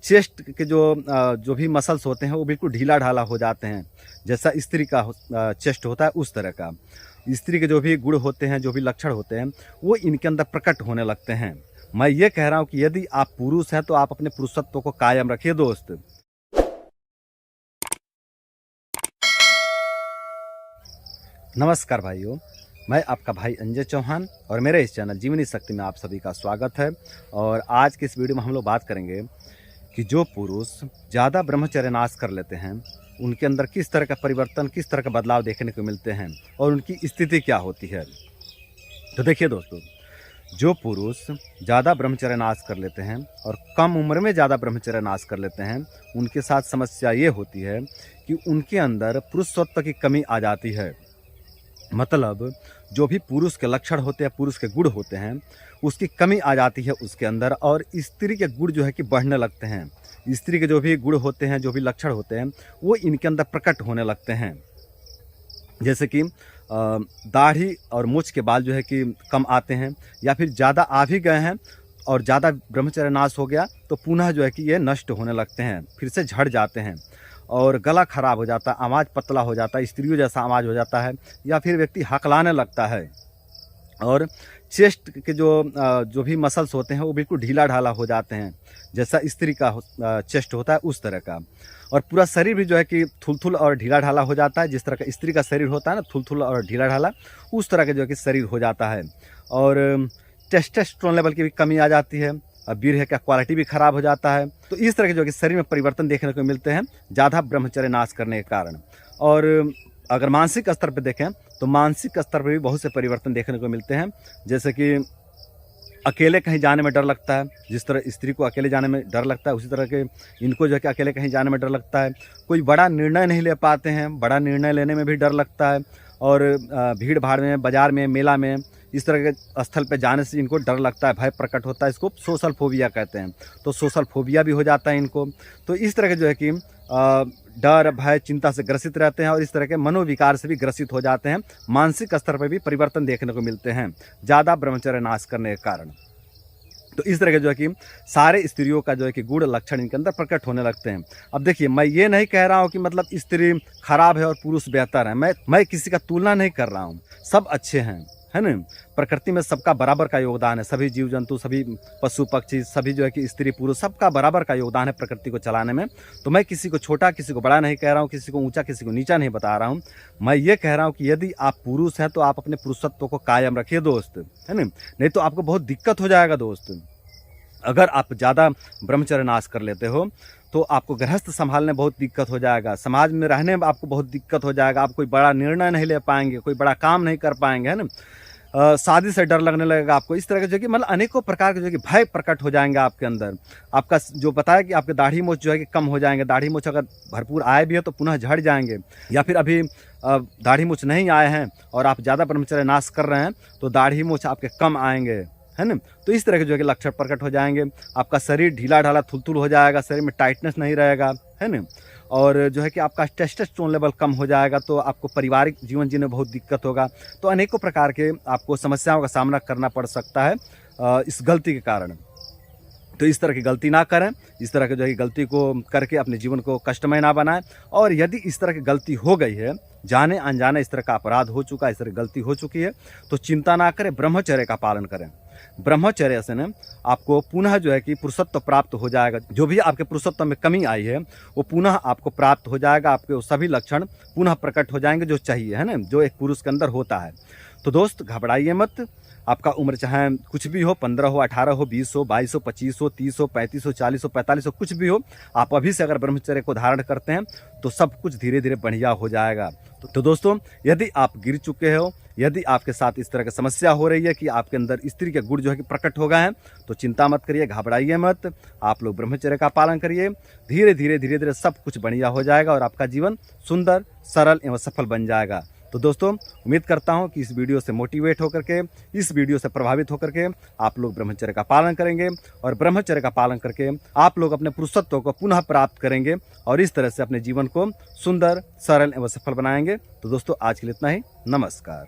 Chest के जो भी मसल्स होते हैं वो बिल्कुल ढीला ढाला हो जाते हैं, जैसा स्त्री का चेस्ट होता है उस तरह का। स्त्री के जो भी गुण होते हैं, जो भी लक्षण होते हैं, वो इनके अंदर प्रकट होने लगते हैं। मैं ये कह रहा हूँ कि यदि आप पुरुष हैं तो आप अपने पुरुषत्व को कायम रखिए दोस्त। नमस्कार भाइयों, मैं आपका भाई अंजय चौहान और मेरे इस चैनल जीवनी शक्ति में आप सभी का स्वागत है। और आज के इस वीडियो में हम लोग बात करेंगे कि जो पुरुष ज़्यादा ब्रह्मचर्य नाश कर लेते हैं उनके अंदर किस तरह का परिवर्तन, किस तरह का बदलाव देखने को मिलते हैं और उनकी स्थिति क्या होती है। तो देखिए दोस्तों, जो पुरुष ज़्यादा ब्रह्मचर्य नाश कर लेते हैं और कम उम्र में ज़्यादा ब्रह्मचर्य नाश कर लेते हैं, उनके साथ समस्या ये होती है कि उनके अंदर पुरुषत्व की कमी आ जाती है। मतलब जो भी पुरुष के लक्षण होते हैं, पुरुष के गुण होते हैं, उसकी कमी आ जाती है उसके अंदर और स्त्री के गुण जो है कि बढ़ने लगते हैं। स्त्री के जो भी गुण होते हैं, जो भी लक्षण होते हैं, वो इनके अंदर प्रकट होने लगते हैं। जैसे कि दाढ़ी और मूंछ के बाल जो है कि कम आते हैं, या फिर ज़्यादा आ भी गए हैं और ज़्यादा ब्रह्मचर्य नाश हो गया तो पुनः जो है कि ये नष्ट होने लगते हैं, फिर से झड़ जाते हैं और गला खराब हो जाता है, आवाज़ पतला हो जाता है, स्त्रियों जैसा आवाज़ हो जाता है, या फिर व्यक्ति हकलाने लगता है। और चेस्ट के जो भी मसल्स होते हैं वो बिल्कुल ढीला ढाला हो जाते हैं, जैसा स्त्री का चेस्ट होता है उस तरह का। और पूरा शरीर भी जो है कि थुलथुल और ढीला ढाला हो जाता है, जिस तरह का स्त्री का शरीर होता है ना, थुलथुल और ढीला ढाला, उस तरह का जो है कि शरीर हो जाता है। और टेस्टोस्टेरोन लेवल की भी कमी आ जाती है, वीर्य का क्वालिटी भी खराब हो जाता है। तो इस तरह के जो कि शरीर में परिवर्तन देखने को मिलते हैं ज़्यादा ब्रह्मचर्य नाश करने के कारण। और अगर मानसिक स्तर पर देखें तो मानसिक स्तर पर भी बहुत से परिवर्तन देखने को मिलते हैं। जैसे कि अकेले कहीं जाने में डर लगता है, जिस तरह स्त्री को अकेले जाने में डर लगता है उसी तरह के इनको जो है कि अकेले कहीं जाने में डर लगता है। कोई बड़ा निर्णय नहीं ले पाते हैं, बड़ा निर्णय लेने में भी डर लगता है। और भीड़ भाड़ में, बाजार में, मेला में, इस तरह के स्थल पे जाने से इनको डर लगता है, भय प्रकट होता है। इसको सोशल फोबिया कहते हैं। तो सोशल फोबिया भी हो जाता है इनको। तो इस तरह के जो है कि डर, भय, चिंता से ग्रसित रहते हैं और इस तरह के मनोविकार से भी ग्रसित हो जाते हैं। मानसिक स्तर पर भी परिवर्तन देखने को मिलते हैं ज़्यादा ब्रह्मचर्य नाश करने के कारण। तो इस तरह के जो है कि सारे स्त्रियों का जो है कि गुण लक्षण इनके अंदर प्रकट होने लगते हैं। अब देखिए, मैं ये नहीं कह रहा हूँ कि मतलब स्त्री खराब है और पुरुष बेहतर है। मैं किसी का तुलना नहीं कर रहा हूँ। सब अच्छे हैं, है ना। प्रकृति में सबका बराबर का योगदान है। सभी जीव जंतु, सभी पशु पक्षी, सभी जो है कि स्त्री पुरुष, सबका बराबर का योगदान है प्रकृति को चलाने में। तो मैं किसी को छोटा, किसी को बड़ा नहीं कह रहा हूँ, किसी को ऊंचा, किसी को नीचा नहीं बता रहा हूँ। मैं ये कह रहा हूँ कि यदि आप पुरुष हैं तो आप अपने पुरुषत्व को कायम रखिए दोस्त, है ना। नहीं तो आपको बहुत दिक्कत हो जाएगा दोस्त। अगर आप ज़्यादा ब्रह्मचर्य नाश कर लेते हो तो आपको गृहस्थ संभालने बहुत दिक्कत हो जाएगा, समाज में रहने में आपको बहुत दिक्कत हो जाएगा। आप कोई बड़ा निर्णय नहीं ले पाएंगे, कोई बड़ा काम नहीं कर पाएंगे, है ना। शादी से डर लगने लगेगा आपको। इस तरह के जो कि मतलब अनेकों प्रकार के जो कि भय प्रकट हो जाएंगे आपके अंदर। आपका जो बताया कि आपके दाढ़ी मूंछ जो है कि कम हो जाएंगे। दाढ़ी मूंछ अगर भरपूर आए भी है तो पुनः झड़ जाएंगे, या फिर अभी दाढ़ी मूंछ नहीं आए हैं और आप ज़्यादा ब्रह्मचर्य नाश कर रहे हैं तो दाढ़ी मूंछ आपके कम आएंगे, है ना। तो इस तरह के जो है कि लक्षण प्रकट हो जाएंगे। आपका शरीर ढीला ढाला थुलथुल हो जाएगा, शरीर में टाइटनेस नहीं रहेगा, है ना। और जो है कि आपका टेस्टोस्टेरोन लेवल कम हो जाएगा, तो आपको पारिवारिक जीवन जीने में बहुत दिक्कत होगा। तो अनेकों प्रकार के आपको समस्याओं का सामना करना पड़ सकता है इस गलती के कारण। तो इस तरह की गलती ना करें। इस तरह की जो है गलती को करके अपने जीवन को कष्टमय ना बनाएं। और यदि इस तरह की गलती हो गई है, जाने अनजाने इस तरह का अपराध हो चुका है, इस तरह की गलती हो चुकी है, तो चिंता ना करें, ब्रह्मचर्य का पालन करें। ब्रह्मचर्य से न आपको पुनः जो है कि पुरुषत्व प्राप्त हो जाएगा। जो भी आपके पुरुषत्व में कमी आई है वो पुनः आपको प्राप्त हो जाएगा। आपके वो सभी लक्षण पुनः प्रकट हो जाएंगे जो चाहिए, है ना, जो एक पुरुष के अंदर होता है। तो दोस्त, घबराइए मत। आपका उम्र चाहे कुछ भी हो, 15 हो, 18 हो, 20 हो, 22 हो, 25 हो, 30 हो, 35 हो, 40 हो, 45 हो, कुछ भी हो, आप अभी से अगर ब्रह्मचर्य को धारण करते हैं तो सब कुछ धीरे धीरे बढ़िया हो जाएगा। तो दोस्तों, यदि आप गिर चुके हो, यदि आपके साथ इस तरह की समस्या हो रही है कि आपके अंदर स्त्री के गुण जो है कि प्रकट हो गए हैं, तो चिंता मत करिए, घबराइए मत। आप लोग ब्रह्मचर्य का पालन करिए। धीरे धीरे सब कुछ बढ़िया हो जाएगा और आपका जीवन सुंदर, सरल एवं सफल बन जाएगा। तो दोस्तों, उम्मीद करता हूं कि इस वीडियो से मोटिवेट होकर के, इस वीडियो से प्रभावित होकर के आप लोग ब्रह्मचर्य का पालन करेंगे और ब्रह्मचर्य का पालन करके आप लोग अपने पुरुषत्व को पुनः प्राप्त करेंगे और इस तरह से अपने जीवन को सुंदर, सरल एवं सफल बनाएंगे। तो दोस्तों, आज के लिए इतना ही। नमस्कार।